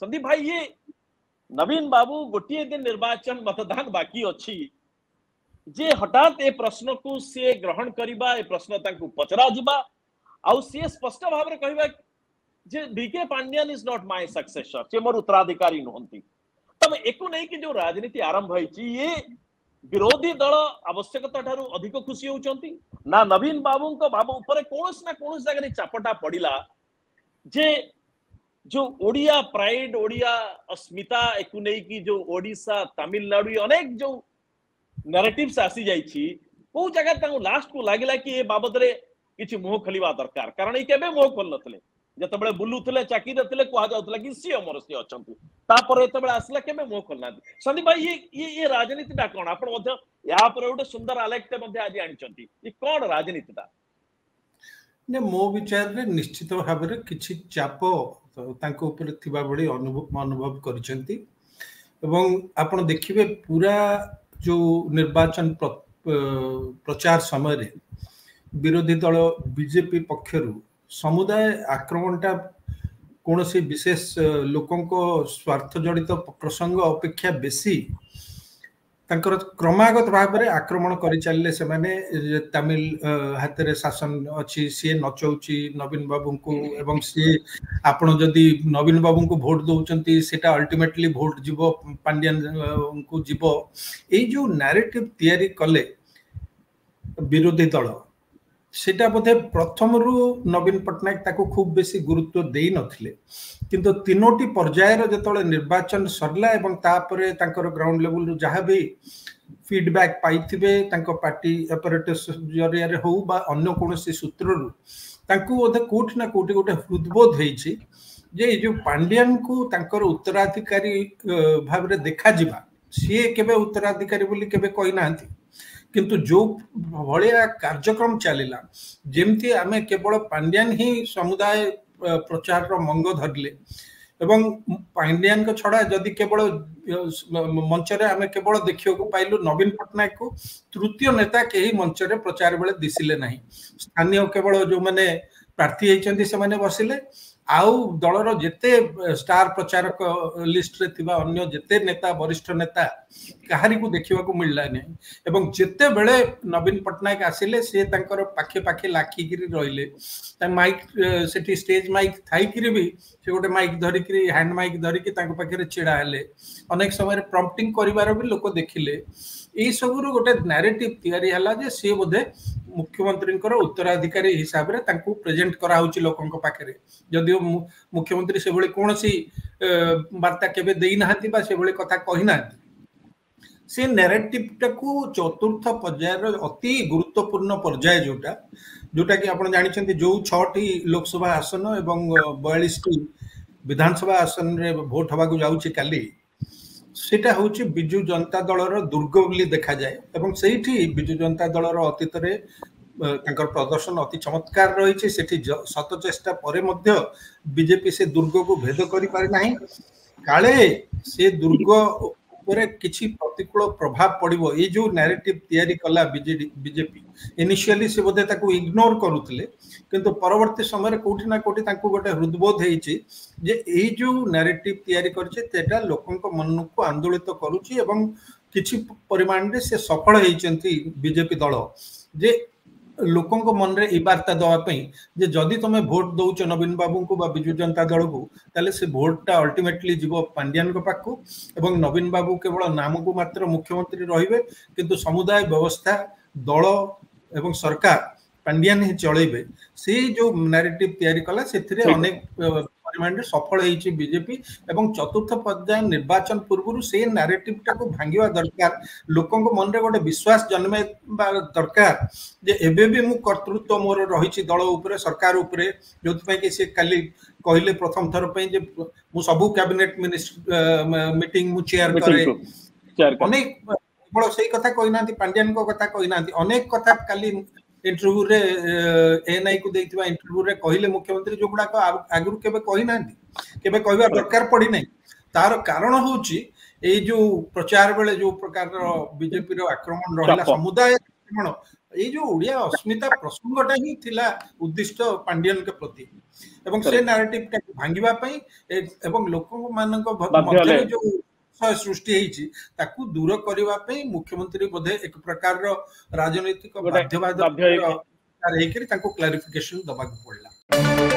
संदीप भाई ये नवीन बाबू गोटे दिन निर्वाचन मतदान बाकी अच्छी जे हठात ए प्रश्न को सी ग्रहण करवा ए प्रश्न ताकू पचरा जिबा आउ सी स्पष्ट भाव में कहबा जे DK Pandian is not my successor से मोर उत्तराधिकारी नहंती तब एको नहीं कि जो राजनीति आरंभ होईची ये विरोधी दल आवश्यकता ठारू अधिक खुशी होउचंती ना नवीन बाबू को भाव ऊपर कोनस ना कोनस जगह चापटा पड़िला जे जो ओडिया प्राइड ओडिया अस्मिता एको नहीं कि जो ओडिशा तमिलनाडु अनेक जो नैरेटिव्स आसी जाइछि को जगह ताऊ लास्ट को लागिला कि ए बाबद रे किछि मुंह खोलिबा दरकार कारण ई केबे मुंह खोल नथले जतबेले बुलुथले चाकी देथले कोहा जाउथला कि सी अमर सी अछंती तापर एतबेले आसला केबे मुंह खोलना संदीप भाई ये राजनीति दा कोन आपण मध्य या पर उडे सुंदर आलेखते मध्य आज आनिचंती ई कोन राजनीति दा ने मो विचार रे निश्चित भाव रे किछि चाप तांको ऊपर थिबा बडी अनुभव करिसंती एवं आपण देखिबे पूरा जो निर्वाचन प्रचार समय रे विरोधी दल बीजेपी पक्षरु समुदाय आक्रमणटा कौन सी विशेष लोकों को स्वार्थ जड़ित प्रसंग अपेक्षा बेसी तांकर क्रमागत भाव में आक्रमण कर चलले से माने तमिल हाथ रे शासन अच्छी सी नचौची नवीन बाबू को एवं सी आपण जदि नवीन बाबू को भोट दौरान सेटा अल्टीमेटली भोट जीव पांड्यान को जीव ये जो नैरेटिव तैयारी कले विरोधी दल सेटा बोधे प्रथम रु नवीन पट्टनायक ताको खूब बेसी गुरुत्व दे नथिले किंतु तीनोटी पर्यायर जतले निर्वाचन सरला एवं तापरे तांकर ग्राउंड लेवल रु जहाँ भी फीडबैक पाइथिबे तांको पार्टी ऑपरेटर्स जरिया रे हो बा अन्य कोनोसी सूत्र रु तांको बोधे कोठी ना कोठी गोटे हृदबोध हेछि जे जो पांड्यान को तांकर उत्तराधिकारी भाव रे देखा जिबा सी केबे उत्तराधिकारी बोली केबे कहि नांती किंतु जो भलिया कार्यक्रम चलिला जेमती आमे केवल पांड्यान ही समुदाय प्रचार रो मंग धरले एवं पांड्यान को छड़ा जदि केवल मंच रे आमे केवल देखियो को पाइलु नवीन पट्टनायक को तृतीय नेता केही मंच रे प्रचार बेले दिसिले नाही स्थानीय केवल जो माने प्रार्थी हेचंती से माने बसिले आउ दलर जेते स्टार प्रचारक लिस्ट रे थिबा अन्य जेते नेता वरिष्ठ नेता कहारी को देखिबा को मिलला नै एवं जेते बेले नवीन पट्टनायक आसिले से तांकर पाखे पाखे लाखी गिरी रहिले ता माइक सेठी स्टेज माइक थाई किरी भी से गोटे माइक धरि किरी हैंड माइक धरि कि तांको पाखे रे छिडा हेले अनेक समय रे प्रॉम्प्टिंग करिवार भी लोक देखिले ए सब रु गोटे नैरेटिव तैयारी हला जे से बोधे मुख्यमंत्री उत्तराधिकारी हिसाब रे तांको प्रेजेंट करा होची लोकन को पाखे रे जदियो मुख्यमंत्री से भली कोनसी वार्ता केबे देई नाहंती बा से भली कथा कहि नाहंती से नैरेटिव टाकू चतुर्थ पर्याय अति गुरुत्वपूर्ण पर्याय जोटा जोटा कि आपण जानिछंती जो 6टी लोकसभा आसन एवं 42टी विधानसभा आसन रे भोट हवा को जाउची काली सेटा होची बिजु जनता दलर दुर्ग बोली देखा जाए एवं सेठी बिजु जनता दलर अतीत रे तांकर प्रदर्शन अति चमत्कार रही सेठी शत चेष्टा परे मध्य बीजेपी से दुर्ग को भेद करि पारि नाही काले से दुर्ग ऊपर किछि प्रतिकूल प्रभाव पड़िबो ए जो नैरेटिव तैयारी कला बीजेपी इनिशियली से बोधे ताकू इग्नोर करूतले किंतु परवर्ती समय कोठी ना कोठी ताकू गोटे हृदबोध हेछि जे ए जो नैरेटिव तैयारी करछे तेटा लोकन को मन को आंदोलित करूछि एवं किछि परिमाण रे से सफल हेचंती बीजेपी दल जे लोकों को मन रे ई वार्ता दवा पई जे जदी तमे भोट दउछ नवीन बाबू को बा बिजु जनता दल को ताले से भोटटा अल्टीमेटली जीवो पांड्यान को पाखु एवं नवीन बाबू केवल नाम को मात्र मुख्यमंत्री रहिबे किंतु समुदाय व्यवस्था दल एवं सरकार पांड्यान ही चलेबे से जो नैरेटिव तैयारी कला सेथिरे अनेक परिमाण रे सफल हेछि बीजेपी एवं चतुर्थ पर्याय निर्वाचन पूर्व से नैरेटिव टा को भांगिवा दरकार लोकों को मन रे गोटे विश्वास जन्मे दरकार जे एबे भी मु कर्तृत्व मोर रहिछि दल ऊपर सरकार ऊपर जोथ पय कि से काली कहले प्रथम थर पय जे मु सबु कैबिनेट मिनिस्टर मीटिंग मु चेयर करे अनेक बड़ सही कथा कहिनांती पांड्यान को कथा कहिनांती अनेक कथा काली इंटरव्यू रे एनआई को देथिबा इंटरव्यू रे कहिले मुख्यमंत्री जो गुडा को आगुर केबे कहि नांती केबे कहबा दरकार पड़ी नै तार कारण होची ए जो प्रचार बेले जो प्रकार बीजेपी रो आक्रमण रहला समुदाय आक्रमण ये जो ओडिया अस्मिता प्रसंगटा ही थिला उद्दिष्ट पांडियन के प्रति एवं से नैरेटिव का भांगिबा पई एवं लोक मानक मध्य जो सृष्टि हेछि ताकू दूर करबा पई मुख्यमंत्री बोधे एक प्रकार रो राजनीतिक बाध्यवाद क्लारिफिकेशन दबा पड़ला।